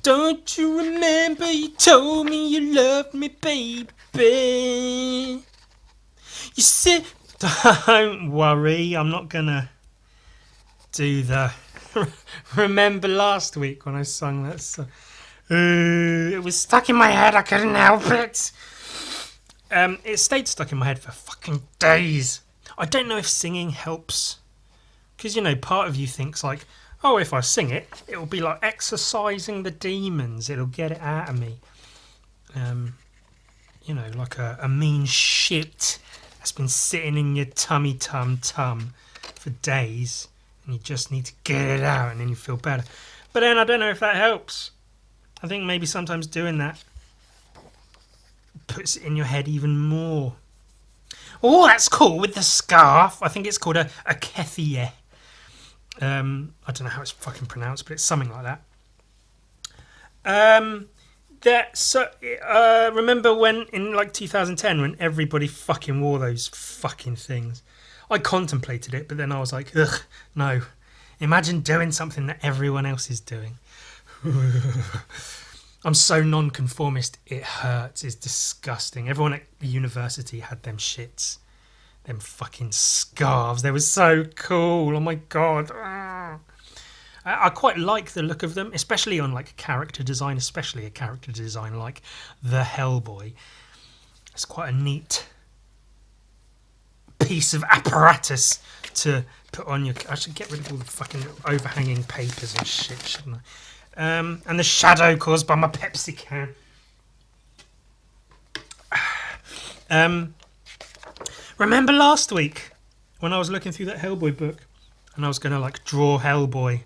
Don't you remember you told me you loved me, baby? You said, don't worry, I'm not gonna do the remember last week when I sung that song. It was stuck in my head, I couldn't help it. It stayed stuck in my head for fucking days. I don't know if singing helps. Because, you know, part of you thinks like, oh, if I sing it, it'll be like exorcising the demons. It'll get it out of me. You know, like a mean shit that's been sitting in your tummy tum for days. And you just need to get it out and then you feel better. But then I don't know if that helps. I think maybe sometimes doing that puts it in your head even more. Oh, that's cool with the scarf. I think it's called a keffiyeh. I don't know how it's fucking pronounced, but it's something like that. Remember when in like 2010 when everybody fucking wore those fucking things? I contemplated it, but then I was like, ugh, no. Imagine doing something that everyone else is doing. I'm so non-conformist, it hurts. It's disgusting. Everyone at the university had them shits. Them fucking scarves. They were so cool. Oh my god. I quite like the look of them, especially on like character design, especially a character design like the Hellboy. It's quite a neat piece of apparatus to put on your... I should get rid of all the fucking overhanging papers and shit, shouldn't I? And the shadow caused by my Pepsi can. Remember last week when I was looking through that Hellboy book and I was going to like draw Hellboy,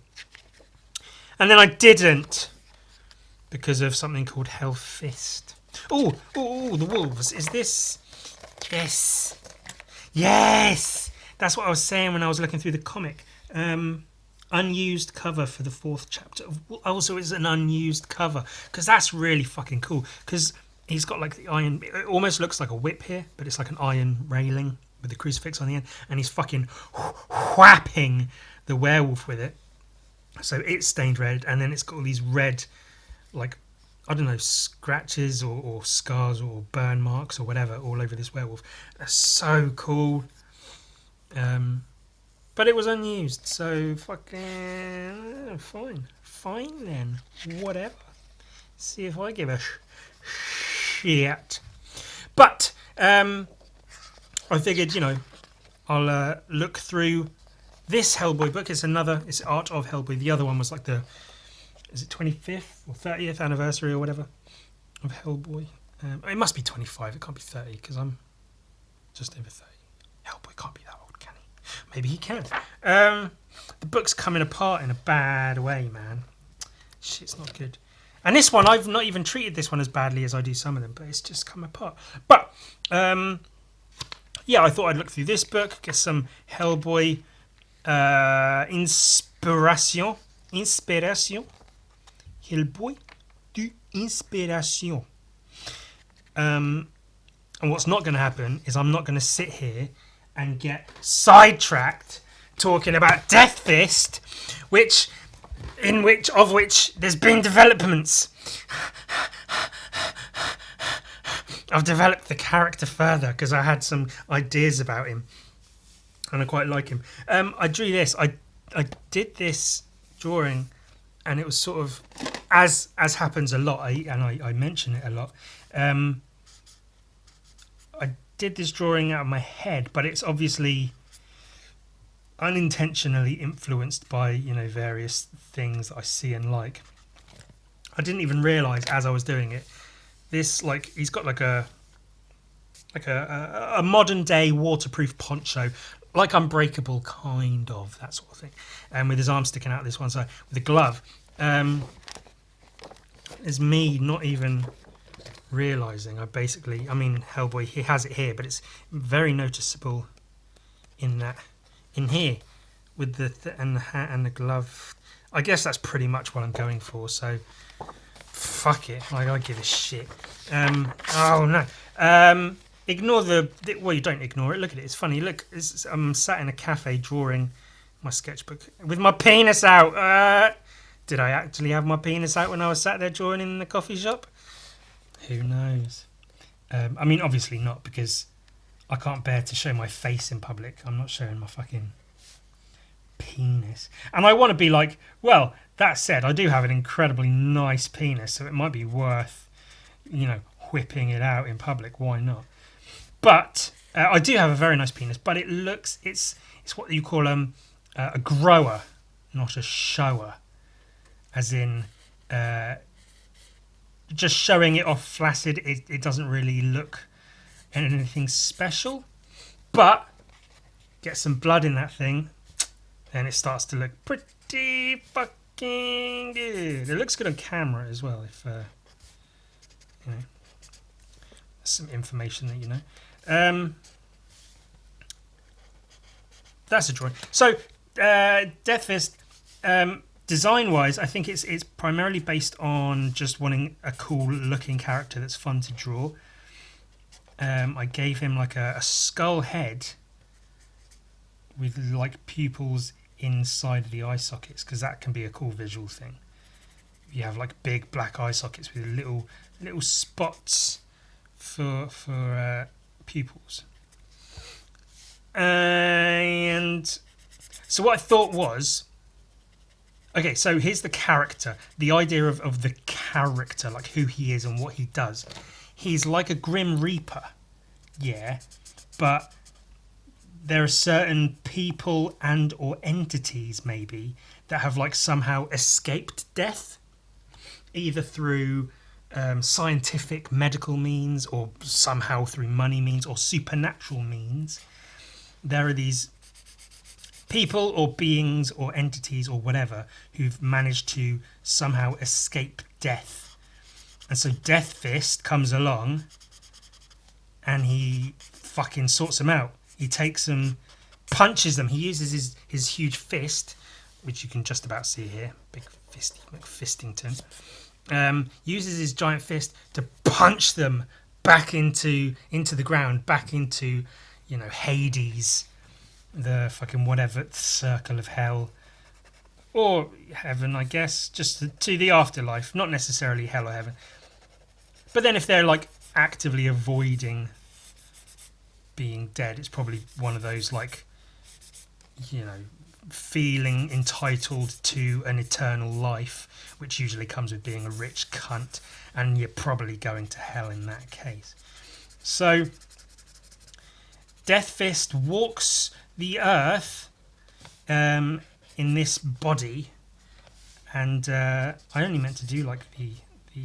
and then I didn't because of something called Hellfist. Oh, the wolves. Is this? Yes. That's what I was saying when I was looking through the comic. Unused cover for the 4th chapter. Also, it's an unused cover because that's really fucking cool. Because he's got like the iron. It almost looks like a whip here, but it's like an iron railing with the crucifix on the end, and he's fucking whapping the werewolf with it. So it's stained red, and then it's got all these red, like I don't know, scratches or scars or burn marks or whatever all over this werewolf. That's so cool. But it was unused, so fucking fine then, whatever. See if I give a shit. But I figured, you know, I'll look through this Hellboy book. It's Art of Hellboy. The other one was like is it 25th or 30th anniversary or whatever of Hellboy? It must be 25. It can't be 30 because I'm just over 30. Hellboy can't be that old. Maybe he can. The book's coming apart in a bad way, man. Shit's not good. And this one, I've not even treated this one as badly as I do some of them, but it's just come apart. But, yeah, I thought I'd look through this book, get some Hellboy inspiration. Hellboy du inspiration. And what's not going to happen is I'm not going to sit here and get sidetracked talking about Death Fist, of which there's been developments. I've developed the character further because I had some ideas about him, and I quite like him. I drew this. I did this drawing, and it was sort of as happens a lot. I mention it a lot. I did this drawing out of my head, but it's obviously unintentionally influenced by, you know, various things that I see and like. I didn't even realise as I was doing it. This, like, he's got like a modern day waterproof poncho, like Unbreakable, kind of, that sort of thing, and with his arm sticking out this one side with a glove. Is me not even realising. I mean, Hellboy, he has it here, but it's very noticeable in here with the hat and the glove. I guess that's pretty much what I'm going for, so fuck it. Like, I give a shit. Oh no. Ignore well, you don't ignore it. Look at it. It's funny. Look, I'm sat in a cafe drawing my sketchbook with my penis out. Did I actually have my penis out when I was sat there drawing in the coffee shop? Who knows? I mean, obviously not, because I can't bear to show my face in public. I'm not showing my fucking penis. And I want to be like, well, that said, I do have an incredibly nice penis, so it might be worth, whipping it out in public. Why not? But I do have a very nice penis, but it's what you call a grower, not a shower. As in, just showing it off flaccid, it doesn't really look anything special. But get some blood in that thing, and it starts to look pretty fucking good. It looks good on camera as well, if some information that you know. That's a drawing. So, Death Fist, design-wise, I think it's primarily based on just wanting a cool-looking character that's fun to draw. I gave him like a skull head with like pupils inside of the eye sockets, because that can be a cool visual thing. You have like big black eye sockets with little spots for pupils. And so what I thought was, okay, so here's the character, the idea of the character, like who he is and what he does. He's like a Grim Reaper, yeah, but there are certain people and or entities maybe that have like somehow escaped death, either through scientific medical means or somehow through money means or supernatural means. There are these people or beings or entities or whatever who've managed to somehow escape death. And so Death Fist comes along and he fucking sorts them out. He takes them, punches them. He uses his huge fist, which you can just about see here. Big fisty McFistington. Uses his giant fist to punch them back into the ground, back into, Hades, the fucking whatever circle of hell. Or heaven, I guess, just to the afterlife, not necessarily hell or heaven. But then if they're like actively avoiding being dead, it's probably one of those like, feeling entitled to an eternal life, which usually comes with being a rich cunt, and you're probably going to hell in that case. So Death Fist walks the earth in this body, and I only meant to do like the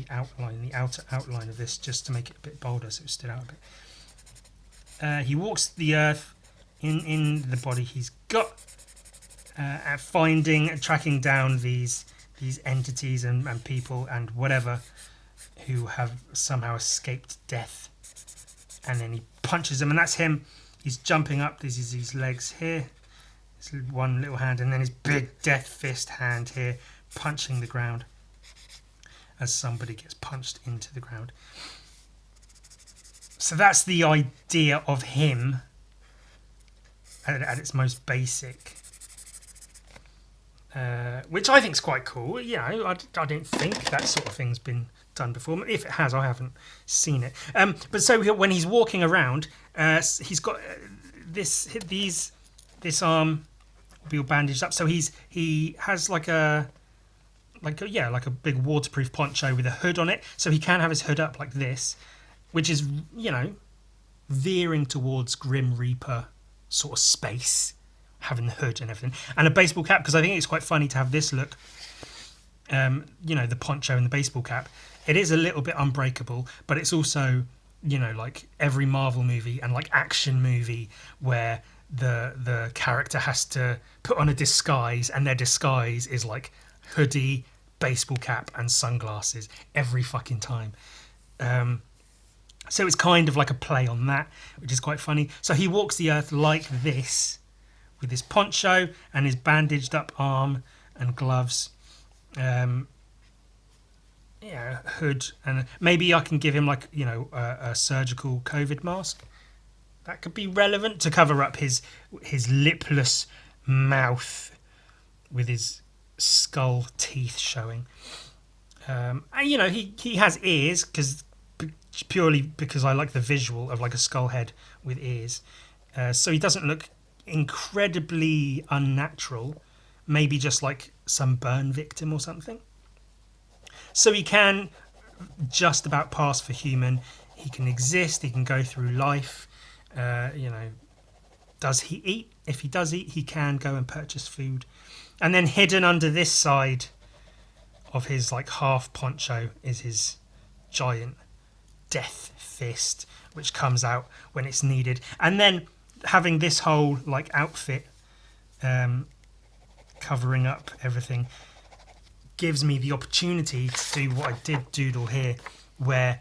outline, the outer outline of this, just to make it a bit bolder so it stood out a bit. He walks the earth in the body he's got, at tracking down these entities and people and whatever who have somehow escaped death, and then he punches them, and that's him. He's jumping up. There's his legs here, his one little hand, and then his big Death Fist hand here, punching the ground as somebody gets punched into the ground. So that's the idea of him at its most basic, which I think is quite cool. I don't think that sort of thing's been done before. If it has, I haven't seen it. But so when he's walking around, he's got this arm will be all bandaged up. So he has like a big waterproof poncho with a hood on it. So he can have his hood up like this, which is veering towards Grim Reaper sort of space, having the hood and everything, and a baseball cap, because I think it's quite funny to have this look. The poncho and the baseball cap. It is a little bit unbreakable, but it's also, like every Marvel movie and like action movie where the character has to put on a disguise, and their disguise is like hoodie, baseball cap, and sunglasses every fucking time. So it's kind of like a play on that, which is quite funny. So he walks the earth like this, with his poncho and his bandaged up arm and gloves. Hood, and maybe I can give him like a surgical COVID mask. That could be relevant to cover up his lipless mouth with his skull teeth showing. And you know, he has ears purely because I like the visual of like a skull head with ears. So he doesn't look incredibly unnatural. Maybe just like some burn victim or something. So he can just about pass for human. He can exist. He can go through life. You know, does he eat? If he does eat, he can go and purchase food. And then hidden under this side of his like half poncho is his giant death fist, which comes out when it's needed. And then having this whole like outfit covering up everything gives me the opportunity to do what I did doodle here, where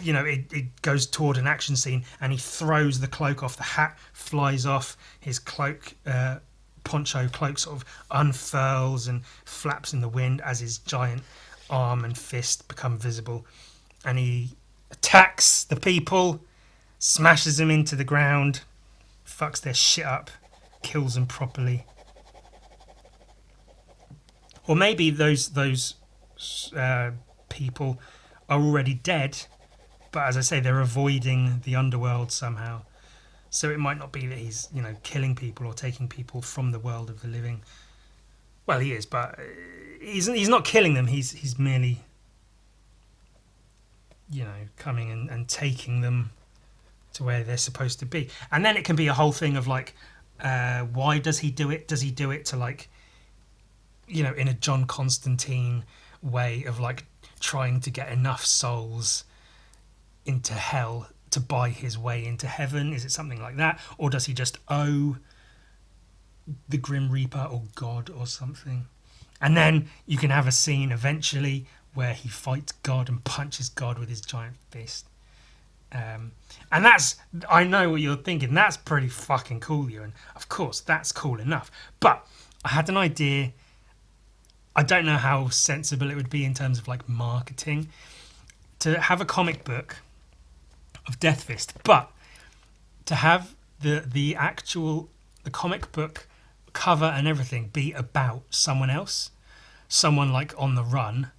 you know it goes toward an action scene and he throws the cloak off, the hat flies off, his cloak poncho cloak sort of unfurls and flaps in the wind as his giant arm and fist become visible, and he attacks the people, smashes them into the ground, fucks their shit up, kills them properly. Or maybe those people are already dead, but as I say, they're avoiding the underworld somehow. So it might not be that he's, you know, killing people or taking people from the world of the living. Well, he is, but he's not killing them. He's merely, you know, coming and taking them to where they're supposed to be. And then it can be a whole thing of like, why does he do it? Does he do it to like, you know, in a John Constantine way of like trying to get enough souls into hell to buy his way into heaven? Is it something like that? Or does he just owe the Grim Reaper or God or something? And then you can have a scene eventually where he fights God and punches God with his giant fist. And that's, I know what you're thinking, that's pretty fucking cool, Ewan. Of course, that's cool enough. But I had an idea. I don't know how sensible it would be in terms of like marketing to have a comic book of Death Fist, but to have the comic book cover and everything be about someone else, someone like on the run,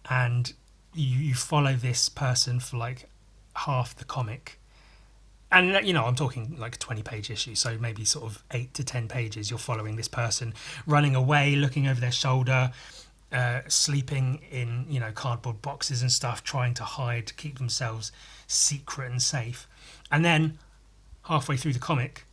and you follow this person for like half the comic. And, you know, I'm talking like a 20-page issue, so maybe sort of 8 to 10 pages. You're following this person running away, looking over their shoulder, sleeping in, you know, cardboard boxes and stuff, trying to hide, to keep themselves secret and safe. And then halfway through the comic,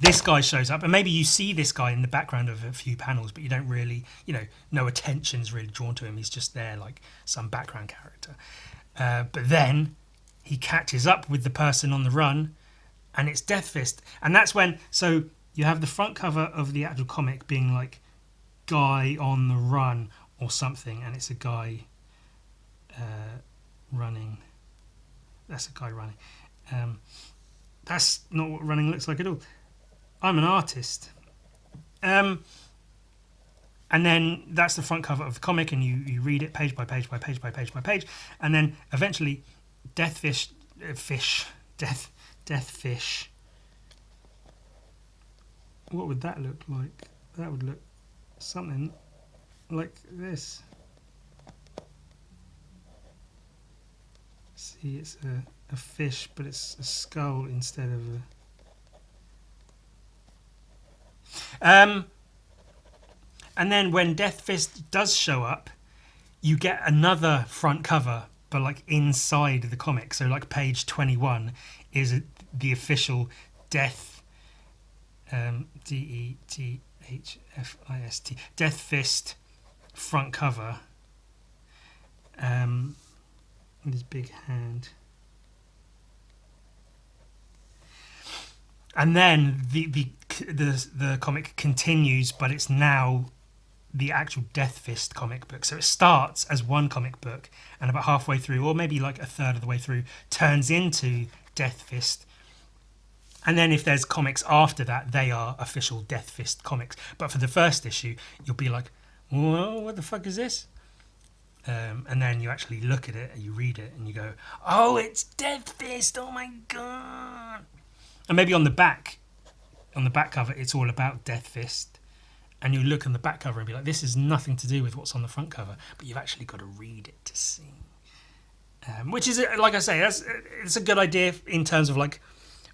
this guy shows up, and maybe you see this guy in the background of a few panels, but you don't really, you know, no attention's really drawn to him. He's just there like some background character. But then he catches up with the person on the run, and it's Death Fist. And that's when, so you have the front cover of the actual comic being like guy on the run or something, and it's a guy running. That's a guy running. That's not what running looks like at all. I'm an artist. And then that's the front cover of the comic, and you read it page by page by page by page by page, and then eventually Death Fish. What would that look like? That would look something like this. See, it's a fish, but it's a skull instead of a... And then when Death Fist does show up, you get another front cover, but like inside the comic. So like page 21 is the official Death, DETHFIST, Death Fist front cover. With his big hand. And then the comic continues, but it's now the actual Death Fist comic book. So it starts as one comic book, and about halfway through, or maybe like a third of the way through, turns into Death Fist. And then if there's comics after that, they are official Death Fist comics. But for the first issue, you'll be like, whoa, what the fuck is this? And then you actually look at it and you read it and you go, oh, it's Death Fist, oh my god. And maybe on the back cover, it's all about Death Fist. and you look on the back cover and be like, this is nothing to do with what's on the front cover, but you've actually got to read it to see. Which is, like I say, it's a good idea in terms of like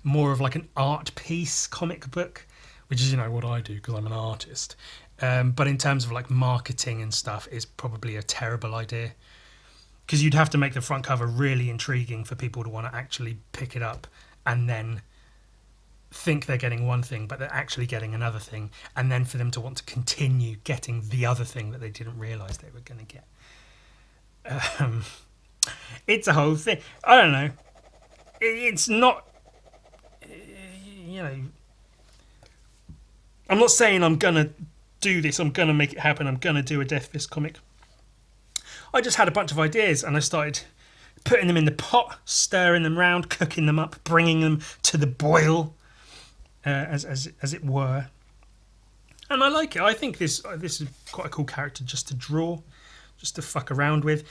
more of like an art piece comic book, which is, you know, what I do because I'm an artist. But in terms of like marketing and stuff, is probably a terrible idea, because you'd have to make the front cover really intriguing for people to want to actually pick it up and then think they're getting one thing but they're actually getting another thing, and then for them to want to continue getting the other thing that they didn't realise they were going to get. It's a whole thing. I don't know. It's not, you know, I'm not saying I'm going to do this, I'm going to make it happen, I'm going to do a Death Fist comic. I just had a bunch of ideas and I started putting them in the pot, stirring them round, cooking them up, bringing them to the boil, as it were. And I like it. I think this is quite a cool character just to draw, just to fuck around with.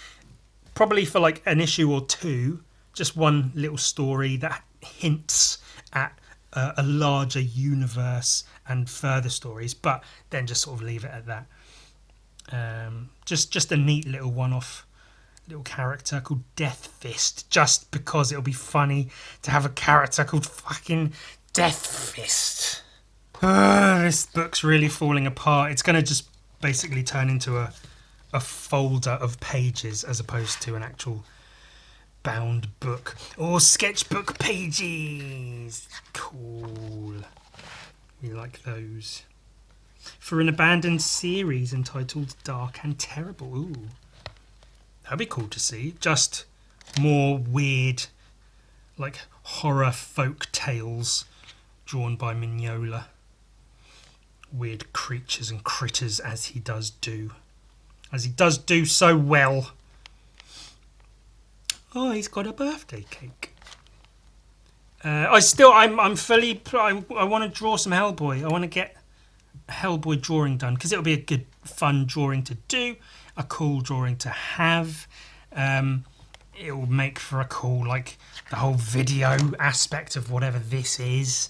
Probably for like an issue or two, just one little story that hints at a larger universe and further stories, but then just sort of leave it at that. Just a neat little one-off little character called Death Fist, just because it'll be funny to have a character called fucking Death Fist. This book's really falling apart. It's going to just basically turn into a folder of pages as opposed to an actual bound book. Or sketchbook pages. Cool. We like those. For an abandoned series entitled Dark and Terrible. Ooh. That'd be cool to see. Just more weird, like horror folk tales drawn by Mignola. Weird creatures and critters, as he does do. As he does do so well. Oh, he's got a birthday cake. I'm fully. I want to draw some Hellboy. I want to get a Hellboy drawing done because it'll be a good, fun drawing to do, a cool drawing to have. It will make for a cool, like the whole video aspect of whatever this is.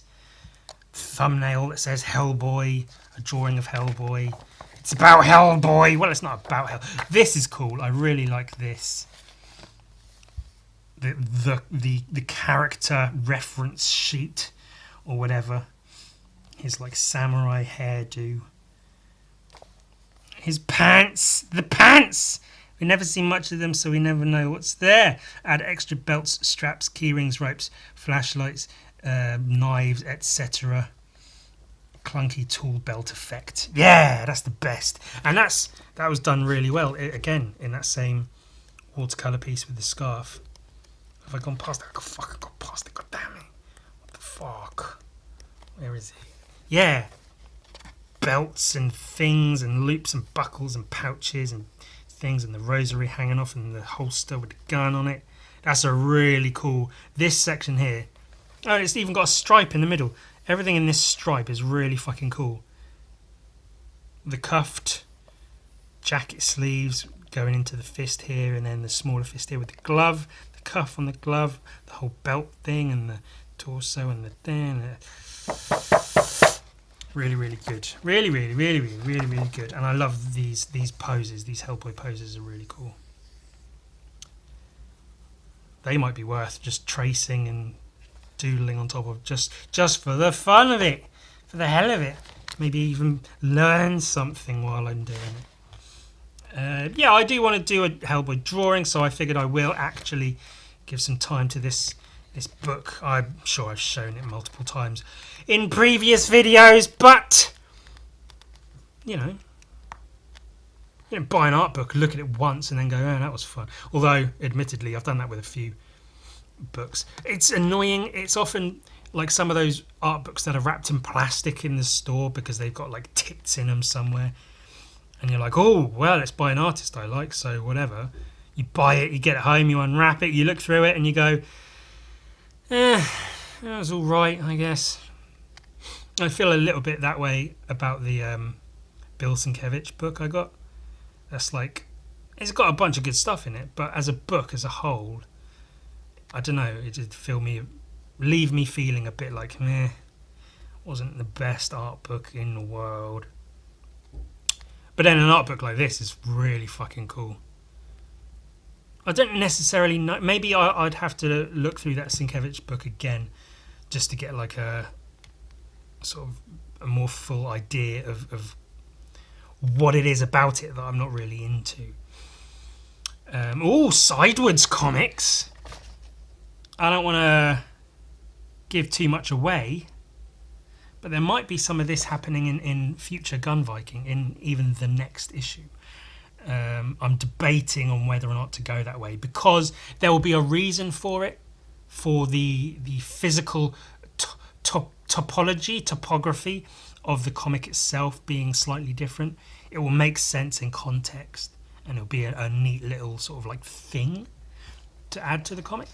Thumbnail that says Hellboy, a drawing of Hellboy. It's about Hellboy. Well, it's not about Hell. This is cool. I really like this. The character reference sheet or whatever. His like samurai hairdo. His pants. The pants. We never see much of them, so we never know what's there. Add extra belts, straps, keyrings, ropes, flashlights, knives, etc. Clunky tool belt effect. Yeah, that's the best. And that was done really well. Again, in that same watercolour piece with the scarf. Have I gone past it? I got past it. God damn it. What the fuck? Where is he? Yeah. Belts and things and loops and buckles and pouches and things and the rosary hanging off and the holster with the gun on it. That's a really cool. This section here. Oh, it's even got a stripe in the middle. Everything in this stripe is really fucking cool. The cuffed jacket sleeves going into the fist here, and then the smaller fist here with the glove, the cuff on the glove, the whole belt thing, and the torso and the thing. Really, really good. Really, really, really, really, really, really good. And I love these poses. These Hellboy poses are really cool. They might be worth just tracing and doodling on top of, just for the fun of it, for the hell of it. Maybe even learn something while I'm doing it. Yeah, I do want to do a Hellboy drawing, so I figured I will actually give some time to this book. I'm sure I've shown it multiple times in previous videos, but you know, buy an art book, look at it once, and then go, oh, that was fun. Although, admittedly, I've done that with a few books. It's annoying. It's often like some of those art books that are wrapped in plastic in the store because they've got like tits in them somewhere, and you're like, oh well, it's by an artist I like, so whatever. You buy it, you get it home, you unwrap it, you look through it, and you go, that was all right, I guess. I feel a little bit that way about the Bill Sienkiewicz book I got. That's like, it's got a bunch of good stuff in it, but as a book as a whole, I don't know, it did leave me feeling a bit like, wasn't the best art book in the world. But then an art book like this is really fucking cool. I don't necessarily know. Maybe I'd have to look through that Sienkiewicz book again just to get like a sort of a more full idea of what it is about it that I'm not really into. Sidewards comics. I don't want to give too much away, but there might be some of this happening in future Gun Viking, in even the next issue. I'm debating on whether or not to go that way, because there will be a reason for it, for the physical topography of the comic itself being slightly different. It will make sense in context, and it'll be a neat little sort of like thing to add to the comic.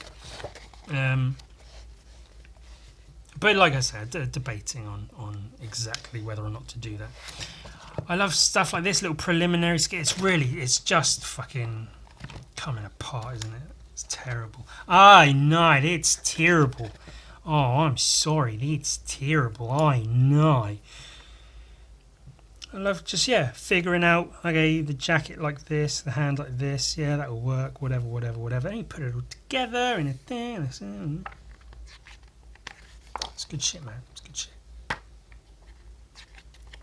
But like I said, debating on exactly whether or not to do that. I love stuff like this, little preliminary skit. It's just fucking coming apart, isn't it? It's terrible. I know, it's terrible. Oh, I'm sorry, it's terrible. I know. I love just, figuring out, okay, the jacket like this, the hand like this, that'll work, whatever. And you put it all together in a thing. It's good shit, man. It's good shit.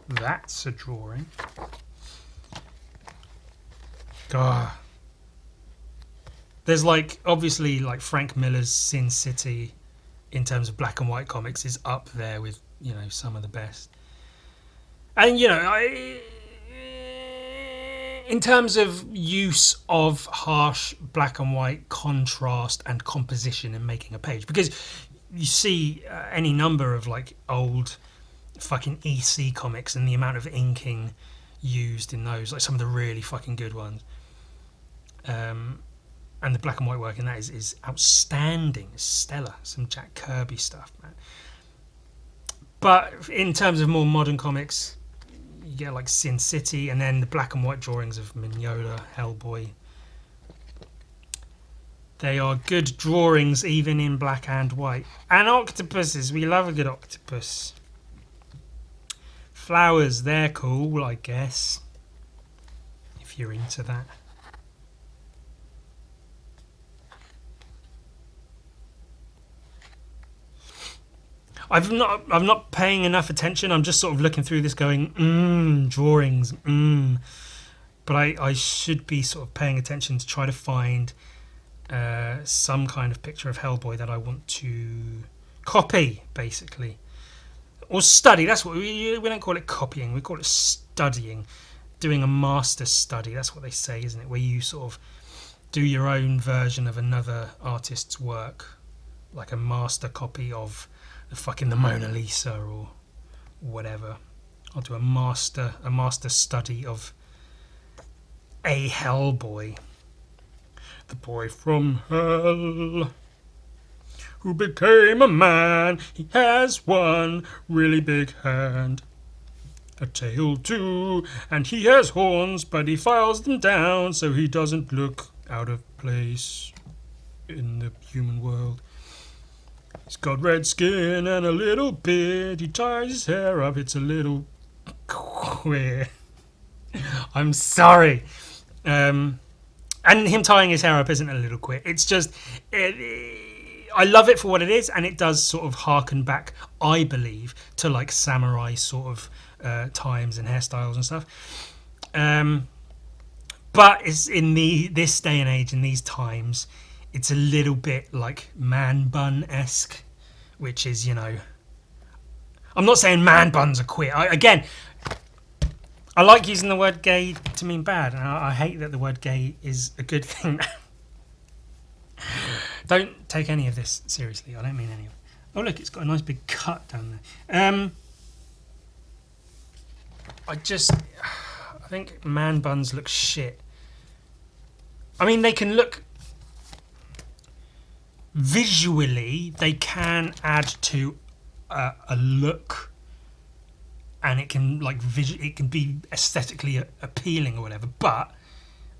That's a drawing. God. There's obviously Frank Miller's Sin City in terms of black and white comics is up there with, some of the best. And, in terms of use of harsh black and white contrast and composition in making a page, because you see any number of old fucking EC comics and the amount of inking used in those, some of the really fucking good ones, and the black and white work in that is outstanding. It's stellar. Some Jack Kirby stuff, man. But in terms of more modern comics, you get Sin City, and then the black and white drawings of Mignola, Hellboy. They are good drawings even in black and white. And octopuses, we love a good octopus. Flowers, they're cool, I guess, if you're into that. I'm not paying enough attention. I'm just sort of looking through this going, drawings, But I should be sort of paying attention to try to find some kind of picture of Hellboy that I want to copy, basically. Or study. That's what we don't call it copying. We call it studying. Doing a master study. That's what they say, isn't it? Where you sort of do your own version of another artist's work, like a master copy of the Mona Lisa or whatever. I'll do a master study of a Hellboy. The boy from hell who became a man. He has one really big hand, a tail too, and he has horns, but he files them down so he doesn't look out of place in the human world. He's got red skin and a little beard. He ties his hair up. It's a little queer. I'm sorry. And him tying his hair up isn't a little queer. It's just... I love it for what it is, and it does sort of harken back, I believe, to samurai sort of times and hairstyles and stuff. But it's in this day and age, in these times, it's a little bit man bun-esque, which is, I'm not saying man buns are queer. I like using the word gay to mean bad, and I hate that the word gay is a good thing. Don't take any of this seriously. I don't mean any of it. Oh, look, it's got a nice big cut down there. I think man buns look shit. I mean, they can look... Visually, they can add to a look, and it can it can be aesthetically appealing or whatever. But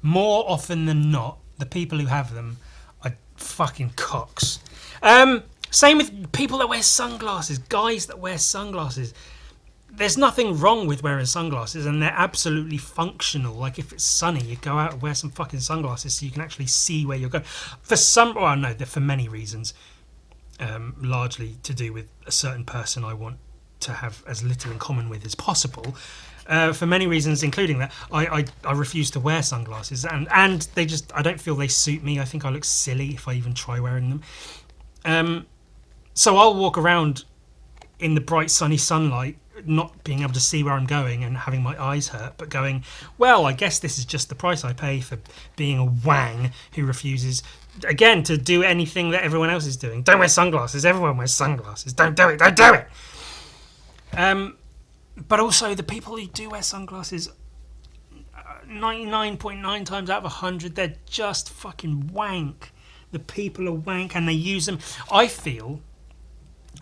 more often than not, the people who have them are fucking cocks. Same with people that wear sunglasses, guys that wear sunglasses. there's nothing wrong with wearing sunglasses, and they're absolutely functional. Like if it's sunny, you go out and wear some fucking sunglasses so you can actually see where you're going. They're for many reasons, largely to do with a certain person I want to have as little in common with as possible. For many reasons, including that, I refuse to wear sunglasses, and they just, I don't feel they suit me. I think I look silly if I even try wearing them. So I'll walk around in the bright sunny sunlight, not being able to see where I'm going and having my eyes hurt, but going, well, I guess this is just the price I pay for being a wang who refuses, again, to do anything that everyone else is doing. Don't wear sunglasses. Everyone wears sunglasses. Don't do it. Don't do it. But also, the people who do wear sunglasses, 99.9 times out of 100, they're just fucking wank. The people are wank and they use them. I feel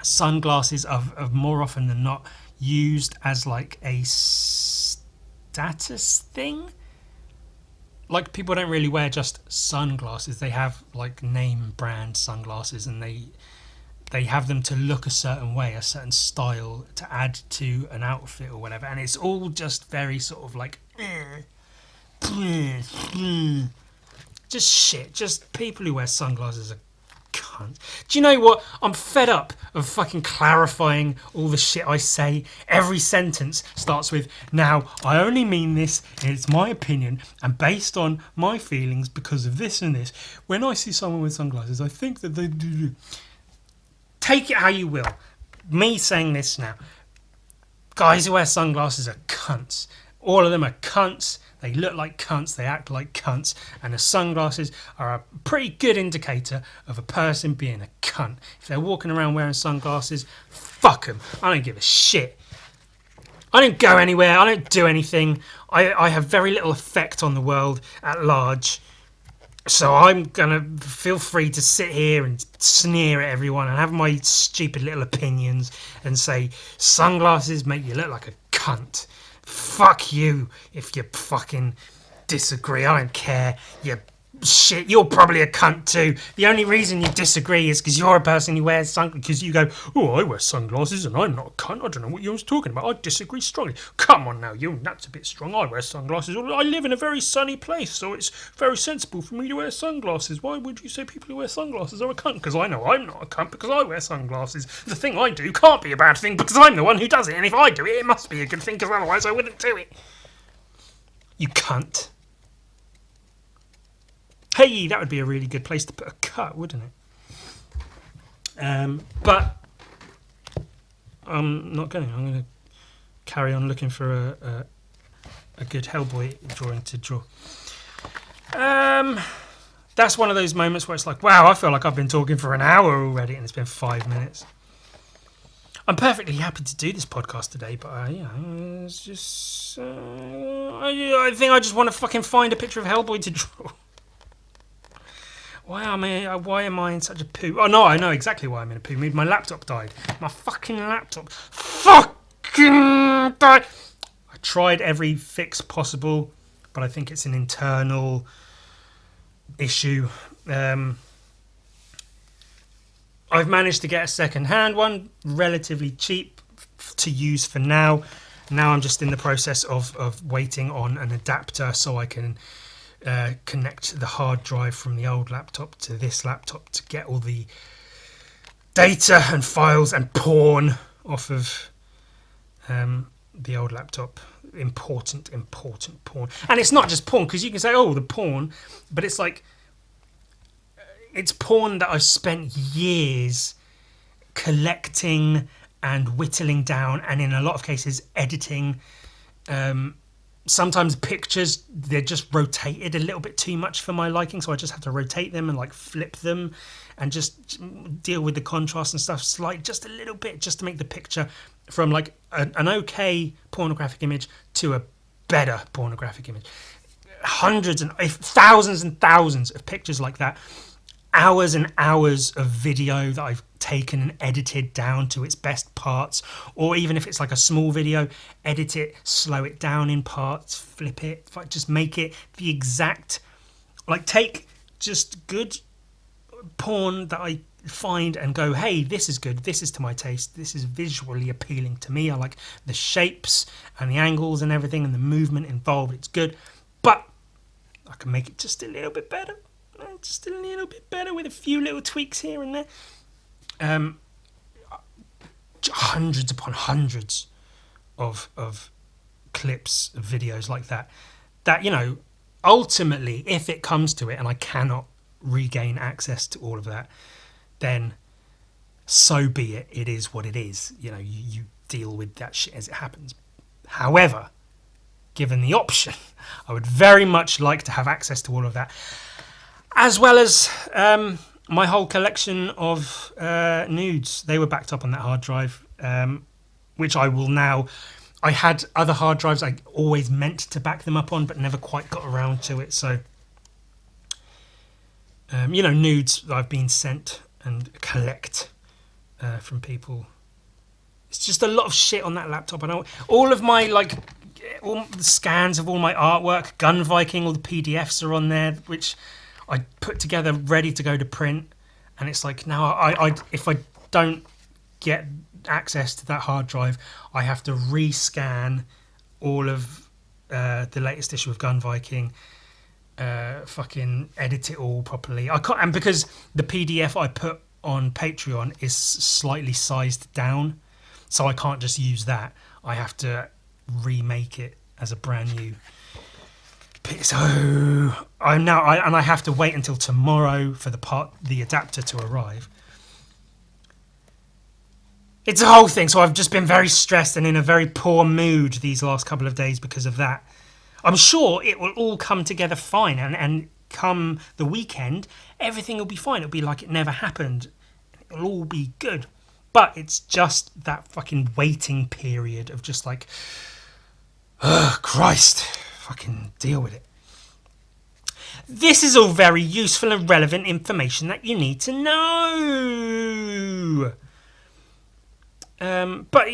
sunglasses are more often than not used as like a status thing. Like people don't really wear just sunglasses. They have like name brand sunglasses, and they have them to look a certain way, a certain style to add to an outfit or whatever. And it's all just very sort of like just shit. Just people who wear sunglasses are cunt. Do you know what? I'm fed up of fucking clarifying all the shit I say. Every sentence starts with, now, I only mean this, and it's my opinion, and based on my feelings because of this and this. When I see someone with sunglasses, I think that they do. Take it how you will. Me saying this now. Guys who wear sunglasses are cunts. All of them are cunts. They look like cunts, they act like cunts, and the sunglasses are a pretty good indicator of a person being a cunt. If they're walking around wearing sunglasses, fuck them. I don't give a shit. I don't go anywhere, I don't do anything. I have very little effect on the world at large. So I'm gonna feel free to sit here and sneer at everyone and have my stupid little opinions and say sunglasses make you look like a cunt. Fuck you if you fucking disagree. I don't care. You shit. You're probably a cunt too. The only reason you disagree is because you're a person who wears sunglasses. Because you go, oh, I wear sunglasses and I'm not a cunt. I don't know what you're talking about. I disagree strongly. Come on now, that's a bit strong. I wear sunglasses. I live in a very sunny place, so it's very sensible for me to wear sunglasses. Why would you say people who wear sunglasses are a cunt? Because I know I'm not a cunt because I wear sunglasses. The thing I do can't be a bad thing because I'm the one who does it. And if I do it, it must be a good thing because otherwise I wouldn't do it. You cunt. Hey, that would be a really good place to put a cut, wouldn't it? But I'm not going. I'm going to carry on looking for a good Hellboy drawing to draw. That's one of those moments where it's like, wow, I feel like I've been talking for an hour already, and it's been 5 minutes. I'm perfectly happy to do this podcast today, but it's just I think I just want to fucking find a picture of Hellboy to draw. Why am I in such a poo? Oh no, I know exactly why I'm in a poo mood. My laptop died. My fucking laptop fucking died. I tried every fix possible, but I think it's an internal issue. I've managed to get a second-hand one, relatively cheap to use for now. Now I'm just in the process of waiting on an adapter so I can connect the hard drive from the old laptop to this laptop to get all the data and files and porn off of the old laptop. Important porn. And it's not just porn, because you can say, oh, the porn, but it's like, it's porn that I've spent years collecting and whittling down, and in a lot of cases editing. Sometimes pictures, they're just rotated a little bit too much for my liking, so I just have to rotate them and like flip them and just deal with the contrast and stuff just a little bit, just to make the picture from like an okay pornographic image to a better pornographic image. Hundreds and thousands of pictures like that. Hours and hours of video that I've taken and edited down to its best parts, or even if it's like a small video, edit it, slow it down in parts, flip it, just make it the exact, like take just good porn that I find and go, hey, this is good, this is to my taste, this is visually appealing to me, I like the shapes and the angles and everything and the movement involved, it's good, but I can make it just a little bit better, with a few little tweaks here and there. Hundreds upon hundreds of clips, of videos like that, ultimately, if it comes to it and I cannot regain access to all of that, then so be it. It is what it is. You deal with that shit as it happens. However, given the option, I would very much like to have access to all of that, as well as my whole collection of nudes. They were backed up on that hard drive, which I will now... I had other hard drives I always meant to back them up on, but never quite got around to it. So, nudes that I've been sent and collect from people. It's just a lot of shit on that laptop. I know all of my all the scans of all my artwork, Gun Viking, all the PDFs are on there, which I put together ready to go to print. And it's like now I if I don't get access to that hard drive, I have to rescan all of the latest issue of Gun Viking, fucking edit it all properly. I can't, and because the PDF I put on Patreon is slightly sized down, so I can't just use that. I have to remake it as a brand new. So I have to wait until tomorrow for the adapter to arrive. It's a whole thing, so I've just been very stressed and in a very poor mood these last couple of days because of that. I'm sure it will all come together fine, and come the weekend, everything will be fine. It'll be like it never happened. It'll all be good. But it's just that fucking waiting period of just like, ugh, Christ, fucking deal with it. This is all very useful and relevant information that you need to know. But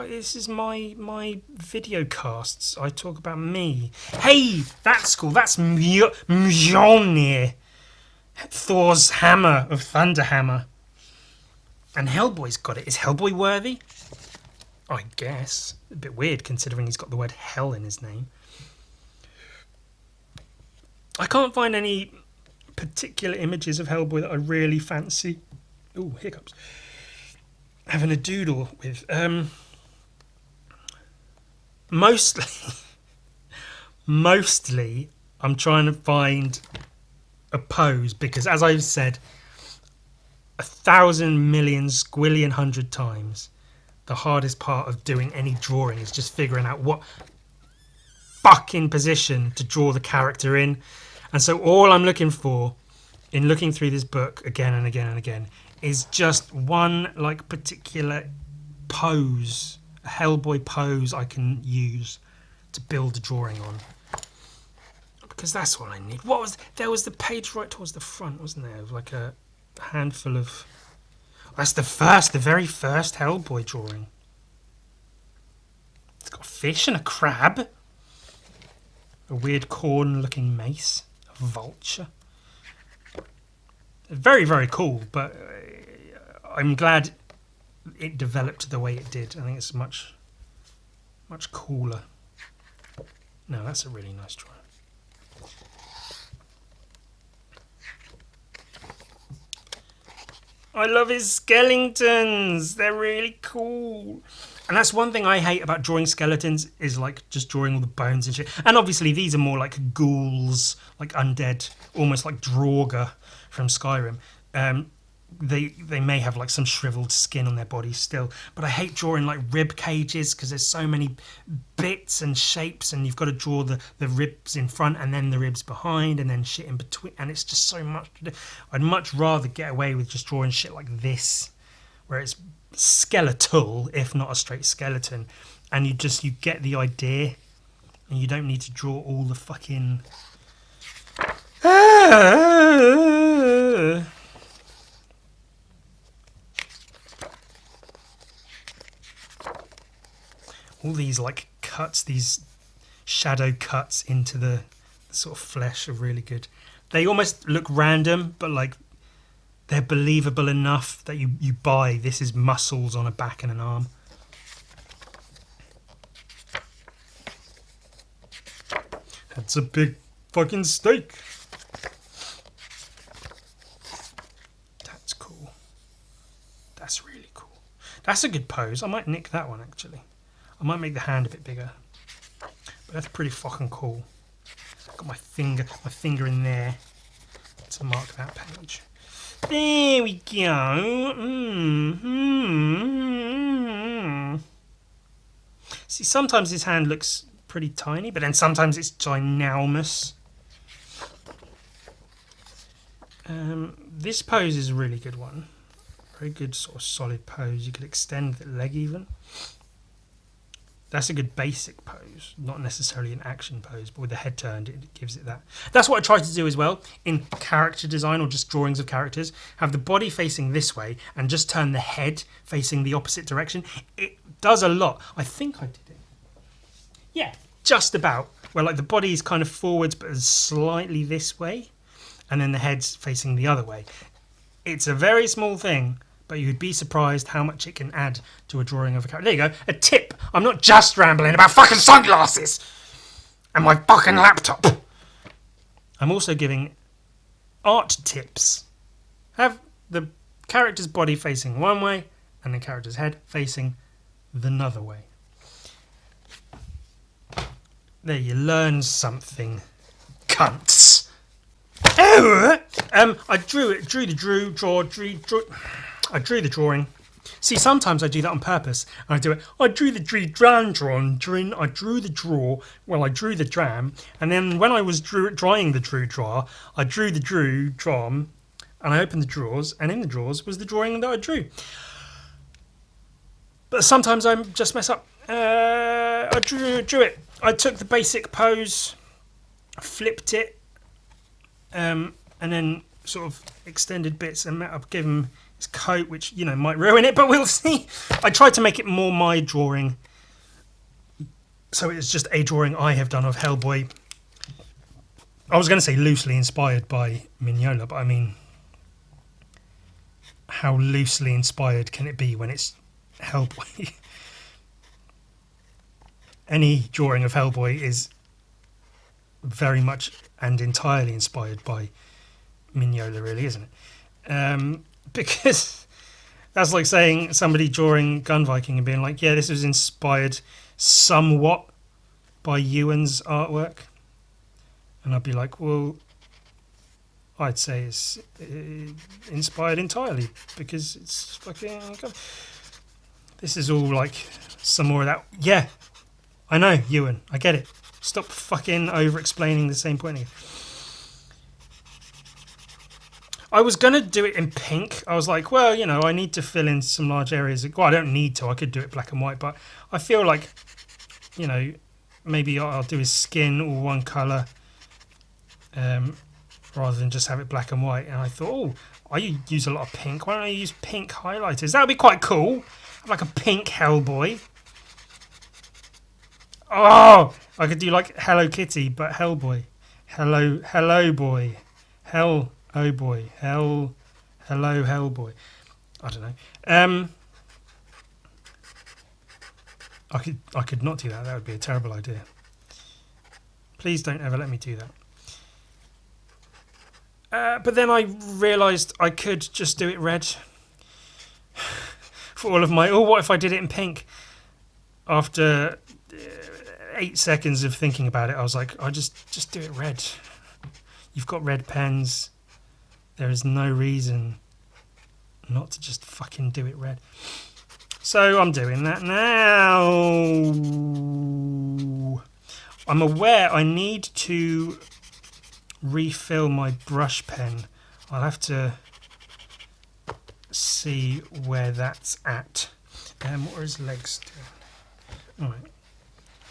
this is my video casts. I talk about me. Hey, that's cool. That's Mjolnir, Thor's hammer of Thunderhammer. And Hellboy's got it. Is Hellboy worthy? I guess. A bit weird considering he's got the word hell in his name. I can't find any particular images of Hellboy that I really fancy. Ooh, hiccups. Having a doodle with. Mostly, I'm trying to find a pose because, as I've said 1,000 million squillion hundred times, the hardest part of doing any drawing is just figuring out what fucking position to draw the character in. And so all I'm looking for in looking through this book again and again and again is just one particular pose, a Hellboy pose I can use to build a drawing on, because that's what I need. There was the page right towards the front, wasn't there, of like a handful of... That's the very first Hellboy drawing. It's got a fish and a crab, a weird corn-looking mace, a vulture. Very, very cool, but I'm glad it developed the way it did. I think it's much, much cooler. No, that's a really nice drawing. I love his skeletons. They're really cool. And that's one thing I hate about drawing skeletons, is just drawing all the bones and shit. And obviously these are more like ghouls, like undead, almost like Draugr from Skyrim. They may have some shriveled skin on their bodies still, but I hate drawing rib cages because there's so many bits and shapes, and you've got to draw the ribs in front and then the ribs behind and then shit in between, and it's just so much to do. I'd much rather get away with just drawing shit like this, where it's skeletal if not a straight skeleton, and you get the idea and you don't need to draw all the fucking all these cuts, these shadow cuts into the sort of flesh are really good. They almost look random, but they're believable enough that you buy this is muscles on a back and an arm. That's a big fucking steak. That's cool. That's really cool. That's a good pose. I might nick that one actually. I might make the hand a bit bigger. But that's pretty fucking cool. Got my finger in there to mark that page. There we go. See, sometimes his hand looks pretty tiny, but then sometimes it's ginormous. This pose is a really good one. Very good sort of solid pose. You could extend the leg even. That's a good basic pose, not necessarily an action pose, but with the head turned, it gives it that. That's what I try to do as well in character design or just drawings of characters. Have the body facing this way and just turn the head facing the opposite direction. It does a lot. I think I did it. Yeah, just about. Where like the body is kind of forwards but slightly this way, and then the head's facing the other way. It's a very small thing, but you'd be surprised how much it can add to a drawing of a character. There you go, a tip. I'm not just rambling about fucking sunglasses and my fucking laptop. I'm also giving art tips. Have the character's body facing one way and the character's head facing the other way. There, you learn something, cunts. Oh, I drew the drawing. See, sometimes I do that on purpose. I do it. I drew the dram, and then when I was drawing the draw, I drew the dram, and I opened the drawers, and in the drawers was the drawing that I drew. But sometimes I just mess up. I drew it. I took the basic pose, flipped it, and then sort of extended bits, and I've given his coat, which, you know, might ruin it, but we'll see. I tried to make it more my drawing, so it's just a drawing I have done of Hellboy. I was going to say loosely inspired by Mignola, but I mean, how loosely inspired can it be when it's Hellboy? Any drawing of Hellboy is very much and entirely inspired by Mignola, really, isn't it? Because that's like saying somebody drawing Gun Viking and being like, yeah, this was inspired somewhat by Ewan's artwork. And I'd be like, well, I'd say it's inspired entirely because it's fucking... This is all like some more of that. Yeah, I know, Ewan, I get it. Stop fucking over-explaining the same point again. I was going to do it in pink. I was like, well, you know, I need to fill in some large areas. Well, I don't need to. I could do it black and white. But I feel like, you know, maybe I'll do his skin all one colour rather than just have it black and white. And I thought, oh, I use a lot of pink. Why don't I use pink highlighters? That would be quite cool. Like a pink Hellboy. Oh, I could do like Hello Kitty, but Hellboy. Hello boy. Oh boy, hello Hellboy. I don't know. I could not do that. That would be a terrible idea. Please don't ever let me do that. But then I realised I could just do it red for all of my. Oh, what if I did it in pink? After 8 seconds of thinking about it, I was like, I just do it red. You've got red pens. There is no reason not to just fucking do it red. So I'm doing that now. I'm aware I need to refill my brush pen. I'll have to see where that's at. What are his legs doing? Alright.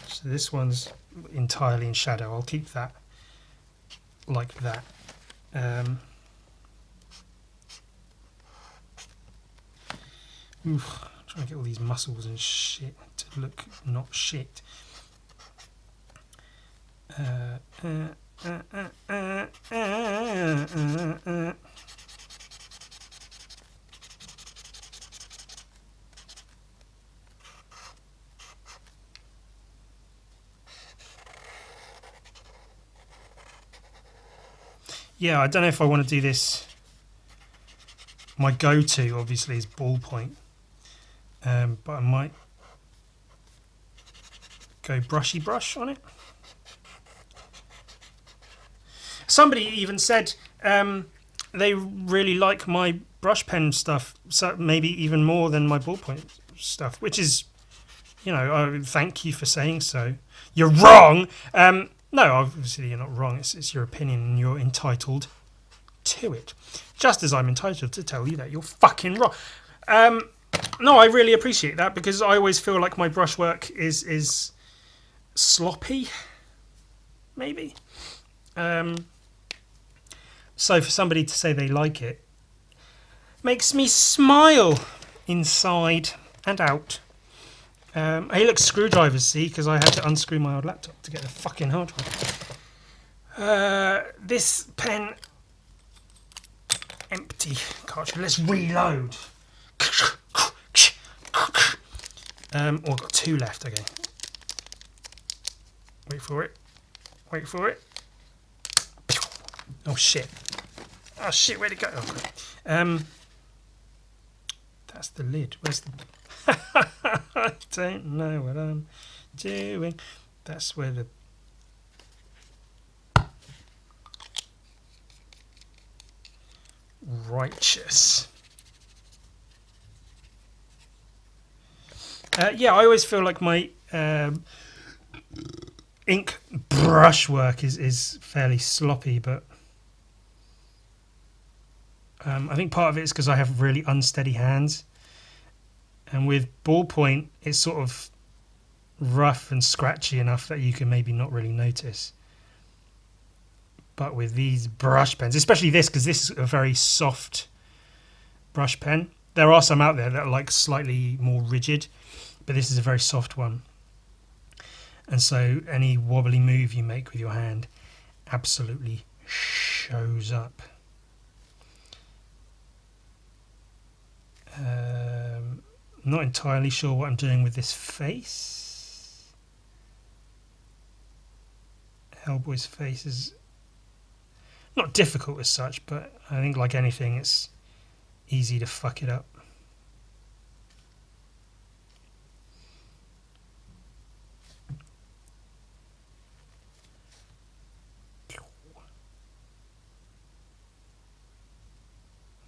So this one's entirely in shadow. I'll keep that like that. Oof, trying to get all these muscles and shit to look not shit. yeah, I don't know if I want to do this. My go-to, obviously, is ballpoint. But I might go brushy brush on it. Somebody even said they really like my brush pen stuff, so maybe even more than my ballpoint stuff, which is, thank you for saying so. You're wrong. No, obviously you're not wrong. It's your opinion and you're entitled to it. Just as I'm entitled to tell you that you're fucking wrong. No, I really appreciate that because I always feel like my brushwork is sloppy, maybe. So for somebody to say they like it makes me smile inside and out. Hey, look, screwdrivers, see, because I had to unscrew my old laptop to get the fucking hard drive. This pen, empty cartridge. Let's reload. I've got 2 left, okay. Wait for it. Wait for it. Oh shit. Oh shit, where'd it go? Oh, great. That's the lid. Where's the... I don't know what I'm doing. That's where the... Righteous. Yeah, I always feel like my ink brushwork is fairly sloppy, but I think part of it is because I have really unsteady hands, and with ballpoint it's sort of rough and scratchy enough that you can maybe not really notice. But with these brush pens, especially this, because this is a very soft brush pen. There are some out there that are like slightly more rigid, but this is a very soft one. And so any wobbly move you make with your hand absolutely shows up. Not entirely sure what I'm doing with this face. Hellboy's face is not difficult as such, but I think like anything, it's easy to fuck it up.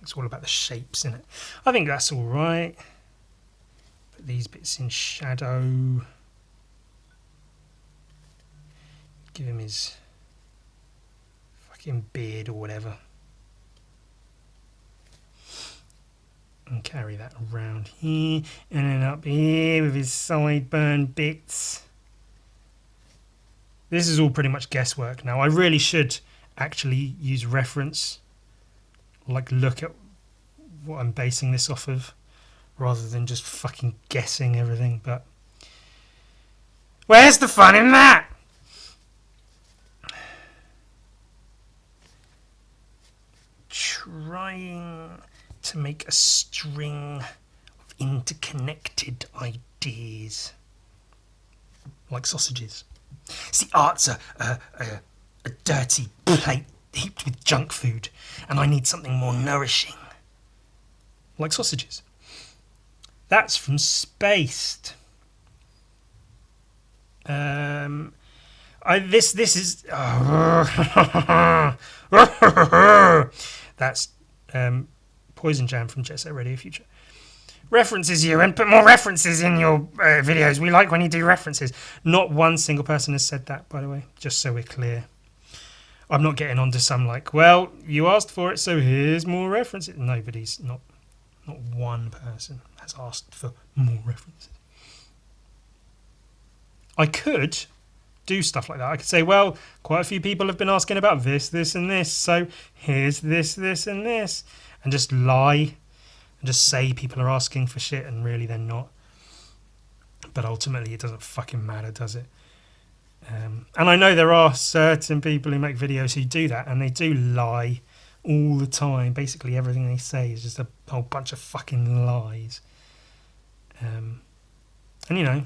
It's all about the shapes, isn't it? I think that's all right. Put these bits in shadow. Give him his fucking beard or whatever. And carry that around here. And then up here with his sideburn bits. This is all pretty much guesswork now. I really should actually use reference. Like look at what I'm basing this off of rather than just fucking guessing everything, but where's the fun in that? Trying to make a string of interconnected ideas like sausages. See, art's a dirty plate heaped with junk food, and I need something more nourishing, like sausages. That's from Spaced. This is that's Poison Jam from Jet Set Radio Future. References you and put more references in your videos. We like when you do references. Not one single person has said that, by the way, just so we're clear. I'm not getting onto some like, well, you asked for it, so here's more references. Nobody's, not one person has asked for more references. I could do stuff like that. I could say, well, quite a few people have been asking about this, this, and this, so here's this, this, and this, and just lie and just say people are asking for shit and really they're not. But ultimately, it doesn't fucking matter, does it? And I know there are certain people who make videos who do that, and they do lie all the time. Basically, everything they say is just a whole bunch of fucking lies. And you know,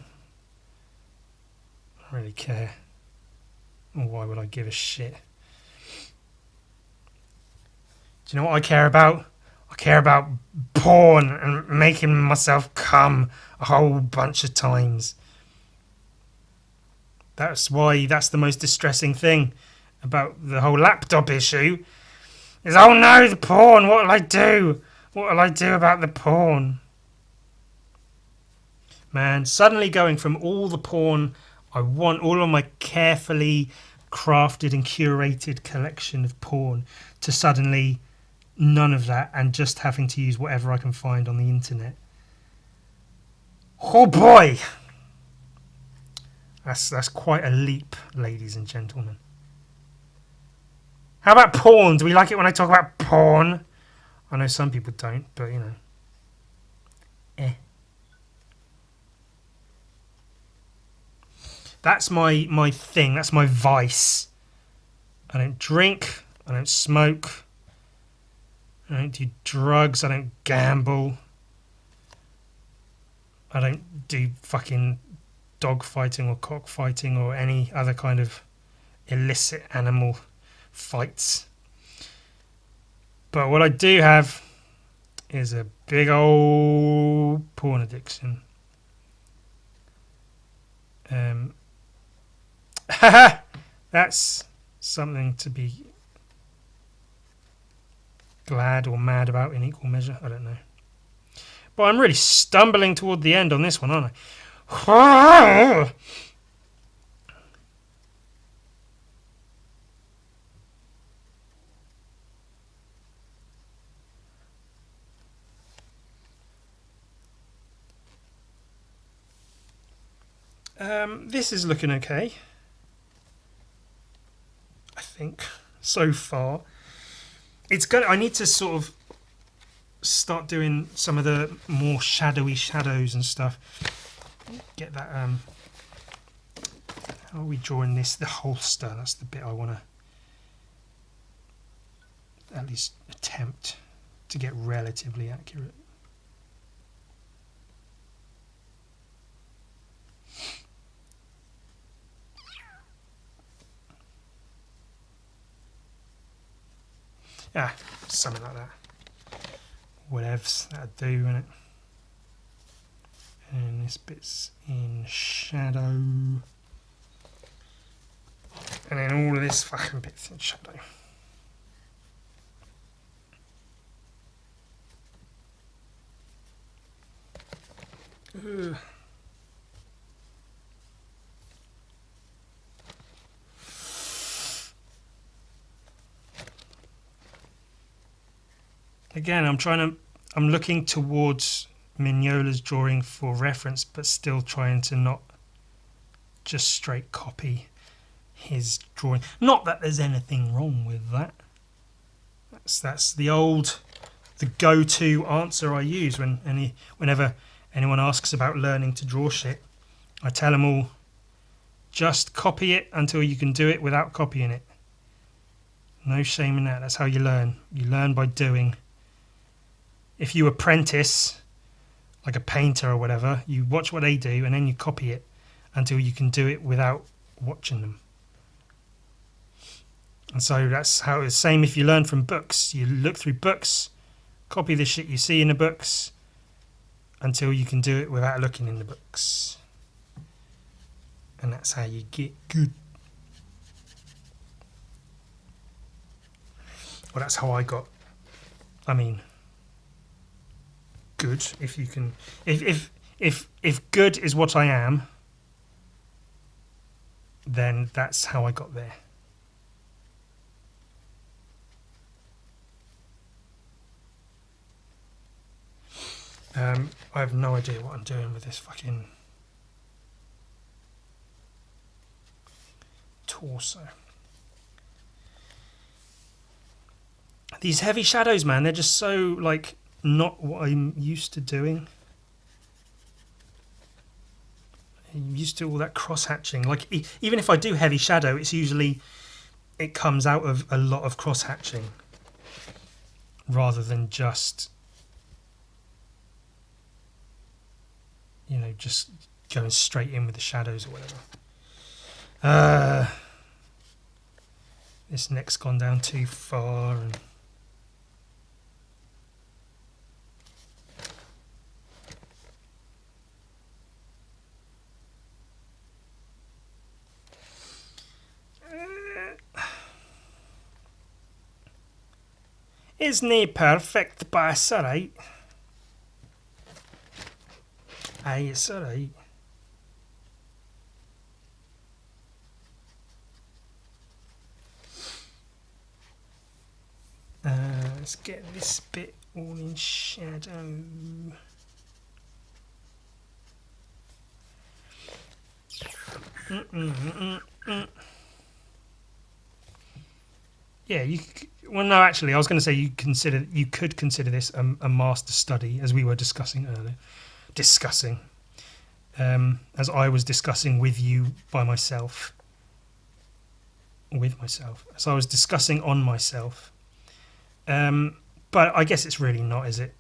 I don't really care. Or why would I give a shit? Do you know what I care about? I care about porn and making myself come a whole bunch of times. That's the most distressing thing about the whole laptop issue. Is, oh no, the porn, what'll I do? What'll I do about the porn? Man, suddenly going from all the porn I want, all of my carefully crafted and curated collection of porn, to suddenly none of that and just having to use whatever I can find on the internet. Oh boy! That's quite a leap, ladies and gentlemen. How about porn? Do we like it when I talk about porn? I know some people don't, but you know. That's my thing. That's my vice. I don't drink. I don't smoke. I don't do drugs. I don't gamble. I don't do fucking dog fighting or cockfighting or any other kind of illicit animal fights. But what I do have is a big old porn addiction. That's something to be glad or mad about in equal measure. I don't know. But I'm really stumbling toward the end on this one, aren't I? This is looking okay. I think so far. I need to sort of start doing some of the more shadowy shadows and stuff. Get that. How are we drawing this? The holster. That's the bit I want to at least attempt to get relatively accurate. Something like that. Whatevs, that'll do, innit? And this bit's in shadow. And then all of this fucking bit's in shadow. Ugh. Again, I'm looking towards Mignola's drawing for reference, but still trying to not just straight copy his drawing. Not that there's anything wrong with that. That's the go-to answer I use whenever anyone asks about learning to draw shit. I tell them all, just copy it until you can do it without copying it. No shame in that. That's how you learn. You learn by doing. If you apprentice, like a painter or whatever, you watch what they do and then you copy it until you can do it without watching them. And so that's how it's the same if you learn from books. You look through books, copy the shit you see in the books until you can do it without looking in the books. And that's how you get good. Well, that's how I got. Good. If you can, if good is what I am, then that's how I got there. I have no idea what I'm doing with this fucking torso. These heavy shadows, man, they're just so, like, not what I'm used to doing. I'm used to all that cross-hatching. Like, even if I do heavy shadow, it's usually, it comes out of a lot of cross-hatching rather than just, you know, just going straight in with the shadows or whatever. This neck's gone down too far, and It's nae perfect, but it's alright. Aye, it's alright. Let's get this bit all in shadow. Yeah, well, no, actually, I was going to say you could consider this a master study, as we were discussing earlier. As I was discussing with you by myself, as I was discussing on myself. But I guess it's really not, is it?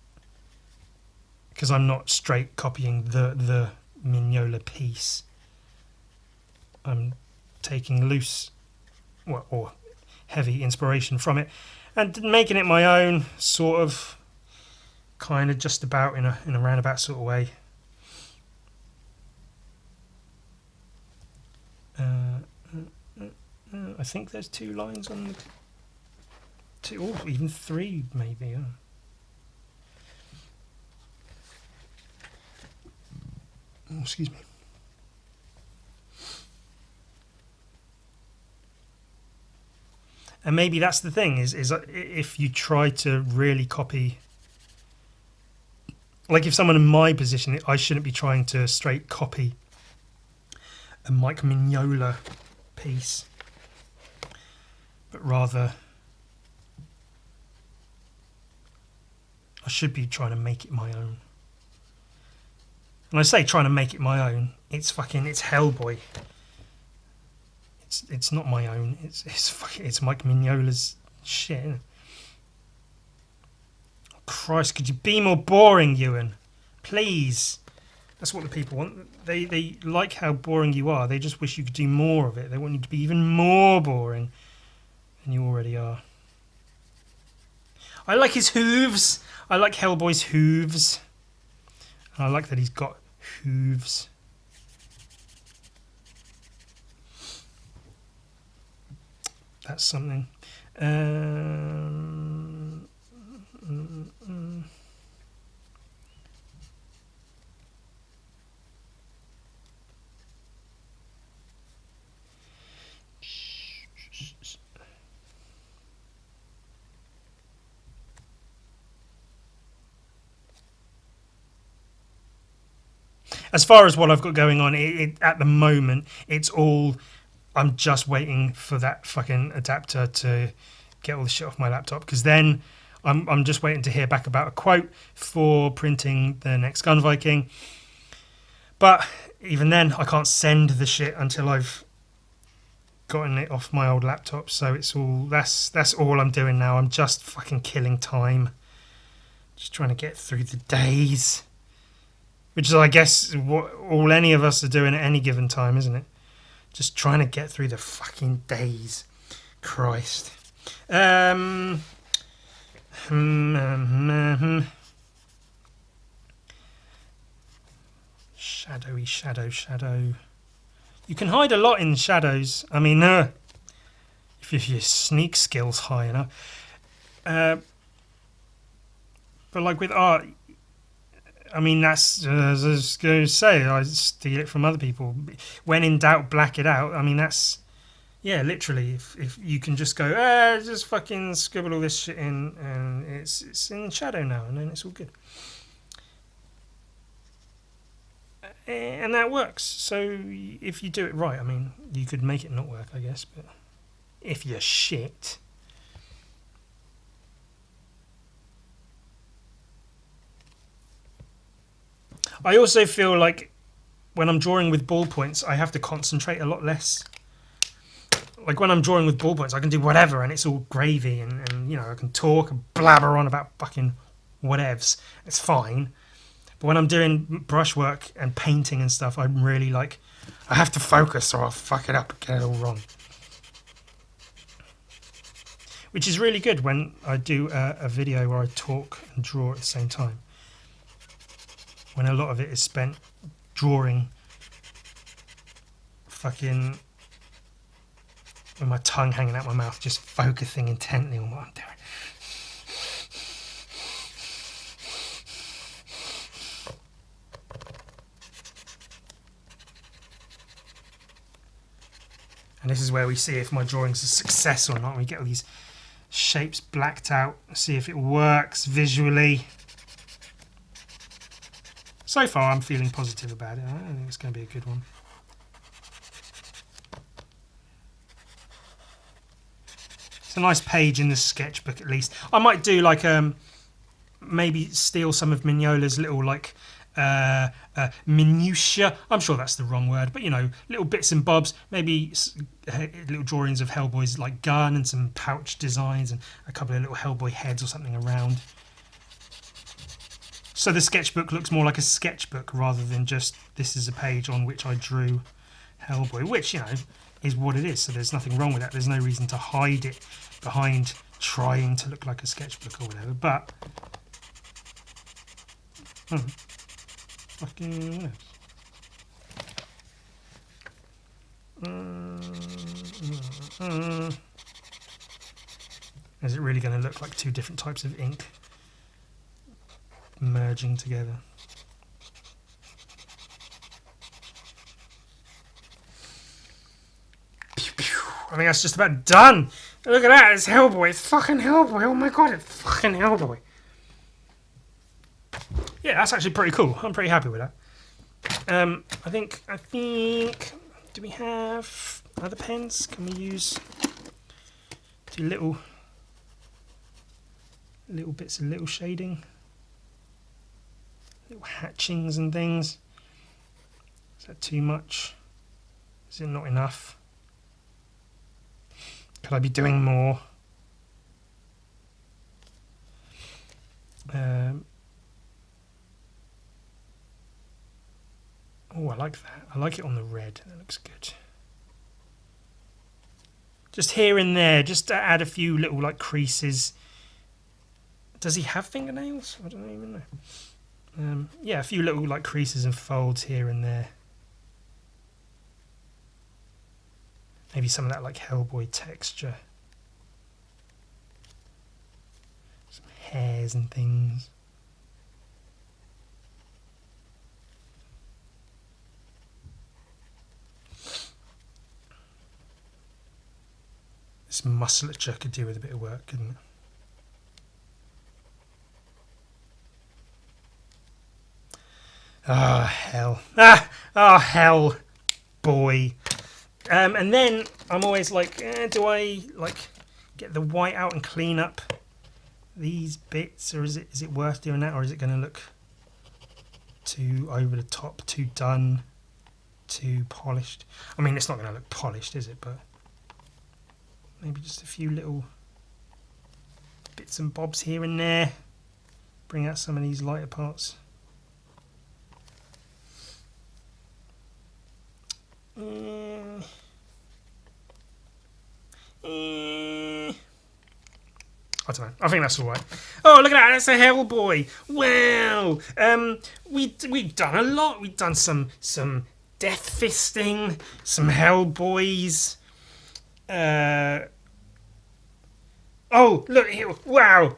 Because I'm not straight copying the Mignola piece. I'm taking loose, or heavy inspiration from it, and making it my own, sort of, kind of, just about in a roundabout sort of way. I think there's 2 lines on the 2, or even 3 maybe. Oh, excuse me. And maybe that's the thing, is if you try to really copy, like if someone in my position, I shouldn't be trying to straight copy a Mike Mignola piece, but rather I should be trying to make it my own. And I say trying to make it my own, it's Hellboy. It's not my own. It's Mike Mignola's shit. Oh, Christ, could you be more boring, Ewan? Please. That's what the people want. They like how boring you are. They just wish you could do more of it. They want you to be even more boring than you already are. I like his hooves. I like Hellboy's hooves. And I like that he's got hooves. That's something. As far as what I've got going on, at the moment, it's all... I'm just waiting for that fucking adapter to get all the shit off my laptop, because then I'm just waiting to hear back about a quote for printing the next Gun Viking. But even then, I can't send the shit until I've gotten it off my old laptop. So it's all that's all I'm doing now. I'm just fucking killing time, just trying to get through the days, which is, I guess, what all any of us are doing at any given time, isn't it? Just trying to get through the fucking days. Christ. Shadowy shadow. You can hide a lot in shadows. I mean, if your sneak skill's high enough. But like with art, I mean, that's, as I was going to say, I steal it from other people. When in doubt, black it out. I mean, that's, yeah, literally, if you can just go, just fucking scribble all this shit in, and it's in shadow now, and then it's all good. And that works. So if you do it right, I mean, you could make it not work, I guess, but if you're shit... I also feel like when I'm drawing with ballpoints, I have to concentrate a lot less. Like when I'm drawing with ballpoints, I can do whatever and it's all gravy, and you know, I can talk and blabber on about fucking whatevs. It's fine. But when I'm doing brushwork and painting and stuff, I'm really like, I have to focus or I'll fuck it up and get it all wrong. Which is really good when I do a video where I talk and draw at the same time. When a lot of it is spent drawing, fucking with my tongue hanging out my mouth, just focusing intently on what I'm doing. And this is where we see if my drawing's a success or not. We get all these shapes blacked out, see if it works visually. So far I'm feeling positive about it. I think it's going to be a good one. It's a nice page in the sketchbook at least. I might do like maybe steal some of Mignola's little like minutiae. I'm sure that's the wrong word, but you know, little bits and bobs. Maybe little drawings of Hellboy's like gun and some pouch designs and a couple of little Hellboy heads or something around. So the sketchbook looks more like a sketchbook rather than just this is a page on which I drew Hellboy, which, you know, is what it is. So there's nothing wrong with that. There's no reason to hide it behind trying to look like a sketchbook or whatever. But fucking is it really going to look like two different types of ink merging together? I think that's just about done. Look at that, it's Hellboy. It's fucking Hellboy. Oh my god, it's fucking Hellboy. Yeah, that's actually pretty cool. I'm pretty happy with that. I think, do we have other pens? Can we use do little bits of little shading? Little hatchings and things. Is that too much? Is it not enough? Could I be doing more? Oh, I like that. I like it on the red. That looks good. Just here and there, just to add a few little like creases. Does he have fingernails? I don't even know. Yeah, a few little like creases and folds here and there. Maybe some of that like Hellboy texture. Some hairs and things. This musculature could do with a bit of work, couldn't it? Ah, hell. Oh, hell, boy. And then I'm always like, do I like get the white out and clean up these bits, or is it worth doing that, or is it going to look too over the top, too done, too polished? I mean, it's not going to look polished, is it? But maybe just a few little bits and bobs here and there. Bring out some of these lighter parts. I don't know. I think that's all right. Oh, look at that! That's a Hellboy. Wow. We've done a lot. We've done some death fisting, some Hellboys. Oh, look here! Wow.